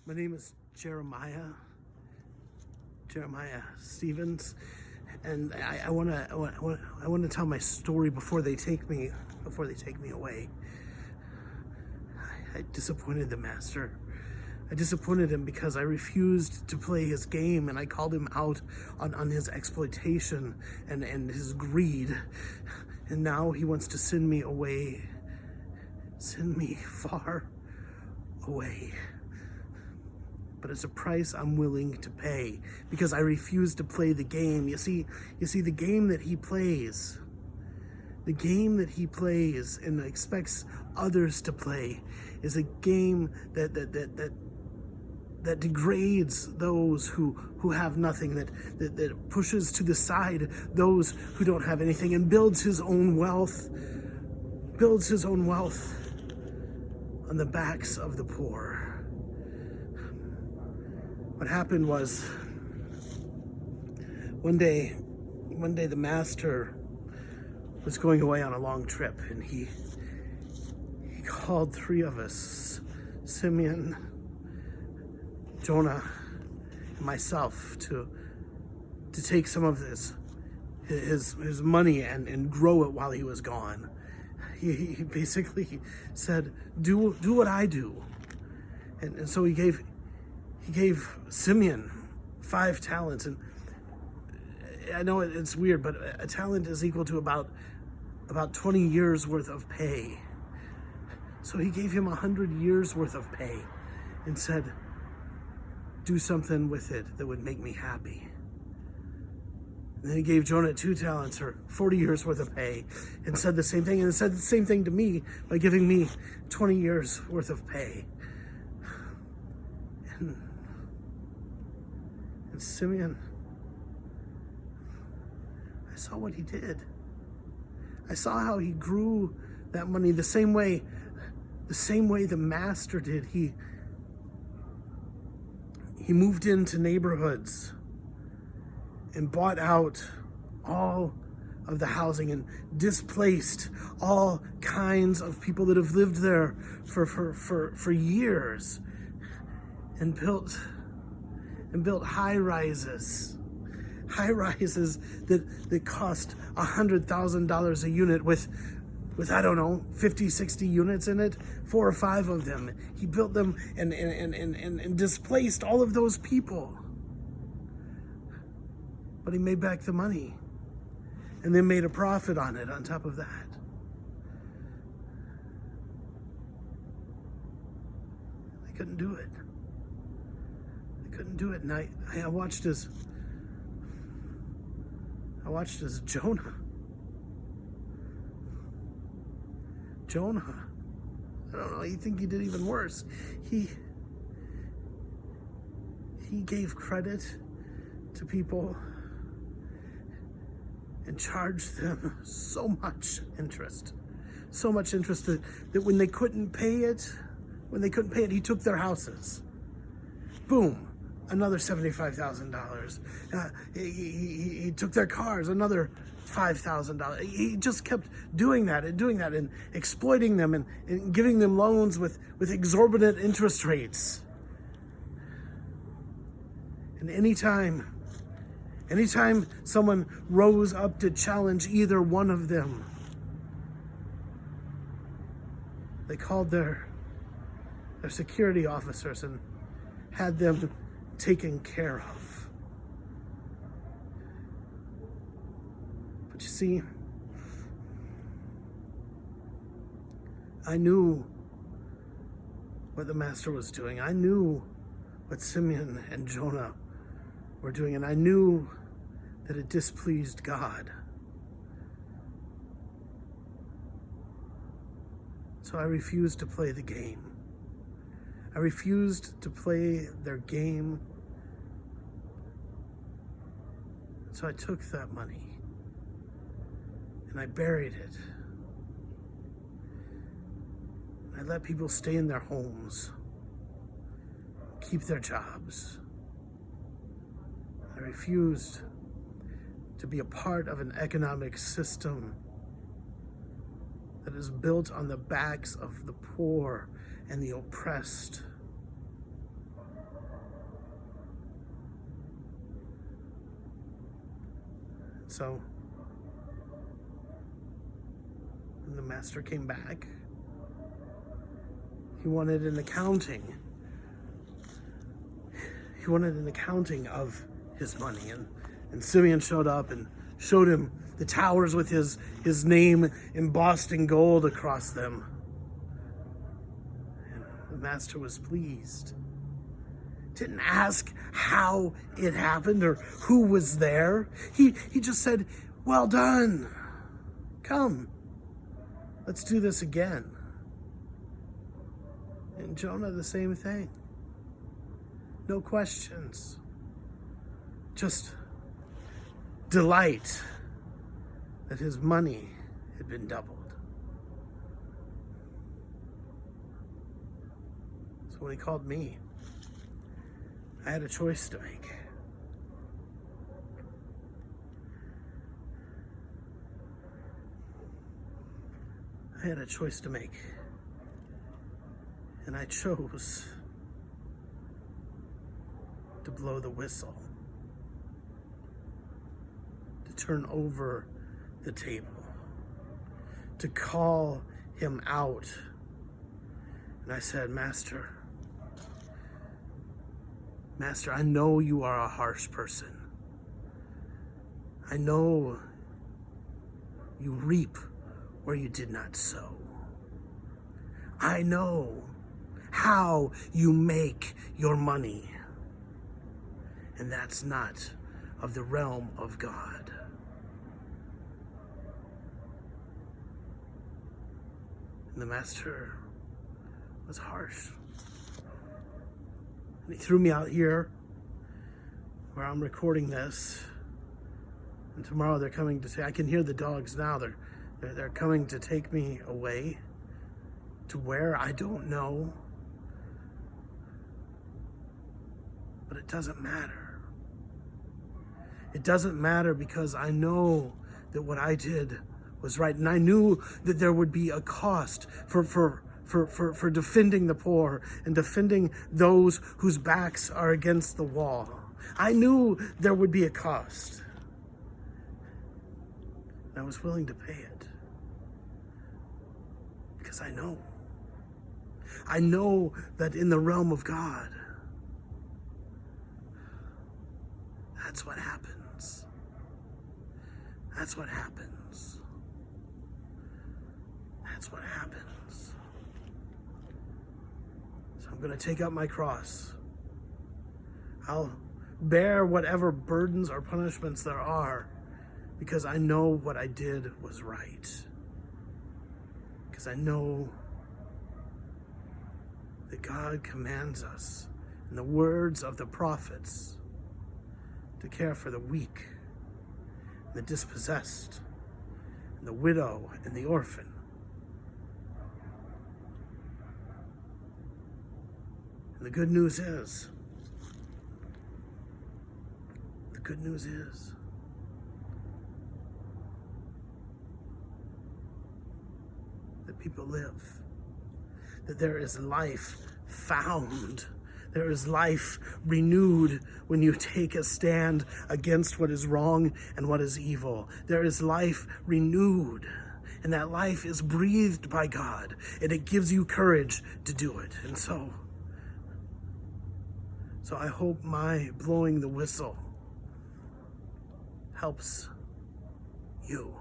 My name is Jeremiah Stevens, and I want to tell my story before they take me away. I disappointed the master. I disappointed him because I refused to play his game, and I called him out on his exploitation and his greed. And now he wants to send me away, send me far away. But it's a price I'm willing to pay because I refuse to play the game. You see, the game that he plays, and expects others to play, is a game that degrades those who have nothing, that pushes to the side those who don't have anything, and builds his own wealth on the backs of the poor. What happened was, one day the master was going away on a long trip, and he called three of us, Simeon, Jonah, and myself, to take some of his money and grow it while he was gone. He basically said, do what I do. And so he gave Simeon 5 talents. And I know it's weird, but a talent is equal to about 20 years worth of pay. So he gave him 100 years worth of pay and said, do something with it that would make me happy. And then he gave Jonah 2 talents, or 40 years worth of pay, and said the same thing. And said the same thing to me by giving me 20 years worth of pay. And Simeon, I saw what he did. I saw how he grew that money the same way the master did. He moved into neighborhoods and bought out all of the housing and displaced all kinds of people that have lived there for years, and built high rises that cost $100,000 a unit with I don't know, 50, 60 units in it, 4 or 5 of them. He built them and displaced all of those people. But he made back the money and then made a profit on it on top of that. I couldn't do it. And I watched as Jonah, I don't know, you think he did even worse. He gave credit to people and charged them so much interest that when they couldn't pay it, he took their houses. Boom, another $75,000. He took their cars, another $5,000. He just kept doing that and exploiting them and giving them loans with exorbitant interest rates. And anytime someone rose up to challenge either one of them, they called their security officers and had them taken care of. But you see, I knew what the master was doing. I knew what Simeon and Jonah were doing, and I knew that it displeased God. So I refused to play the game. I refused to play their game. So I took that money and I buried it. I let people stay in their homes, keep their jobs. I refused to be a part of an economic system that is built on the backs of the poor and the oppressed. so when the master came back, he wanted an accounting. He wanted an accounting of his money. And Simeon showed up and showed him the towers with his name embossed in gold across them. And the master was pleased. Didn't ask how it happened or who was there. He just said, "Well done. Come, let's do this again." And Jonah, the same thing. No questions. Just delight that his money had been doubled. So when he called me, I had a choice to make. I had a choice to make. And I chose to blow the whistle, to turn over the table, to call him out. And I said, Master, I know you are a harsh person. I know you reap where you did not sow. I know how you make your money. And that's not of the realm of God. And the master was harsh. And he threw me out here where I'm recording this. And tomorrow they're coming to say, I can hear the dogs now. They're coming to take me away. To where? I don't know. But it doesn't matter. It doesn't matter because I know that what I did was right. And I knew that there would be a cost for defending the poor and defending those whose backs are against the wall. I knew there would be a cost. And I was willing to pay it. Because I know that in the realm of God, that's what happens. That's what happens. That's what happens. So I'm going to take up my cross. I'll bear whatever burdens or punishments there are because I know what I did was right. Because I know that God commands us in the words of the prophets to care for the weak, the dispossessed, and the widow and the orphan. And the good news is that people live, that there is life found. There is life renewed when you take a stand against what is wrong and what is evil. There is life renewed, and that life is breathed by God, and it gives you courage to do it. And so I hope my blowing the whistle helps you.